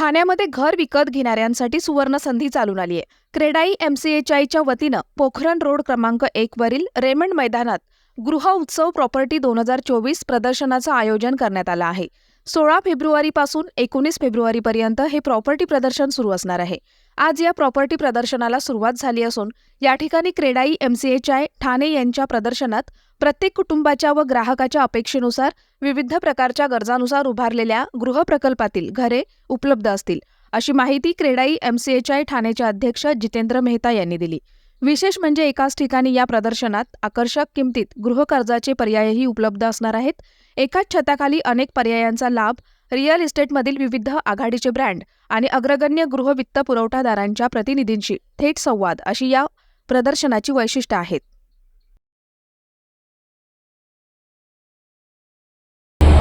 ठाण्यामध्ये घर विकत घेणाऱ्यांसाठी सुवर्ण संधी चालून आली आहे। क्रेडाई MCHIच्या वतीनं पोखरण रोड क्रमांक 1 वरील रेमंड मैदानात गृह उत्सव प्रॉपर्टी 2024 प्रदर्शनाचं आयोजन करण्यात आलं आहे। 16 फेब्रुवारीपासून 19 फेब्रुवारीपर्यंत हे प्रॉपर्टी प्रदर्शन सुरू असणार आहे। आज या प्रॉपर्टी प्रदर्शनाला सुरुवात झाली असून या ठिकाणी क्रेडाई MCHI ठाणे यांच्या प्रदर्शनात प्रत्येक कुटुंबाच्या व ग्राहकाच्या अपेक्षेनुसार विविध प्रकारच्या गरजांनुसार उभारलेल्या गृहप्रकल्पातील घरे उपलब्ध असतील, अशी माहिती क्रेडाई MCHI ठाणेचे अध्यक्ष जितेंद्र मेहता यांनी दिली। विशेष म्हणजे एकाच ठिकाणी या प्रदर्शनात आकर्षक किमतीत गृहकर्जाचे पर्यायही उपलब्ध असणार आहेत। एकाच छताखाली अनेक पर्यायांचा लाभ रिअल इस्टेटमधील विविध आघाडीचे ब्रँड आणि अग्रगण्य गृह वित्त पुरवठादारांच्या प्रतिनिधींशी थेट संवाद अशी या प्रदर्शनाची वैशिष्ट्ये आहेत।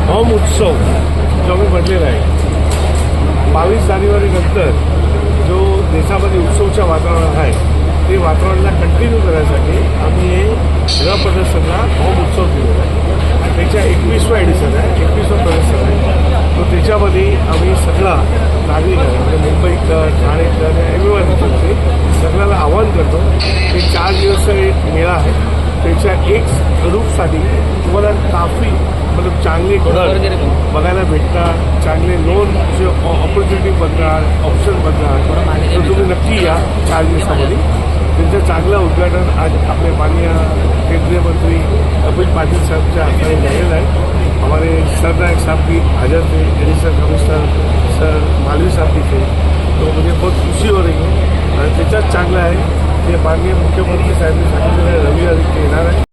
होम उत्सव जो मी म्हटलेला आहे 22 जानेवारीनंतर जो देशामध्ये उत्सवच्या वातावरण आहे ते वातावरणाला कंटिन्यू करण्यासाठी आम्ही हे गृह प्रदर्शनला होम उत्सव केलेला आहे आणि त्याच्या 21वा एडिशन आहे, 21वा प्रदर्शन आहे। तो त्याच्यामध्ये आम्ही सगळा नागरिक म्हणजे मुंबईकर, ठाणेकर, एव्हरीवन सगळ्याला आवाहन करतो की 4 दिवसाचा एक मेळा आहे, त्याच्या एक ग्रुपसाठी तुम्हाला काफी मतलब चांगले घर बघायला भेटतात, चांगले लोनचे ऑपॉर्च्युनिटी बनणार, ऑप्शन बनणार, तर तुम्ही नक्की या 4 दिवसामध्ये। त्यांचं चांगलं उद्घाटन आज आपले माननीय केंद्रीय मंत्री कपिल पाटिल साहबच्या हाताने झालेलं आहे। हमारे सरनायक साहब भी हाजिर थे, एडिशनल कमिश्नर सर मालवी साहब भी थे, तो मुझे बहुत खुशी हो रही है। आणि त्याच्यात चांगलं आहे ते माननीय मुख्यमंत्री साहेबांनी सांगितलेलं रविवारी येणार आहे।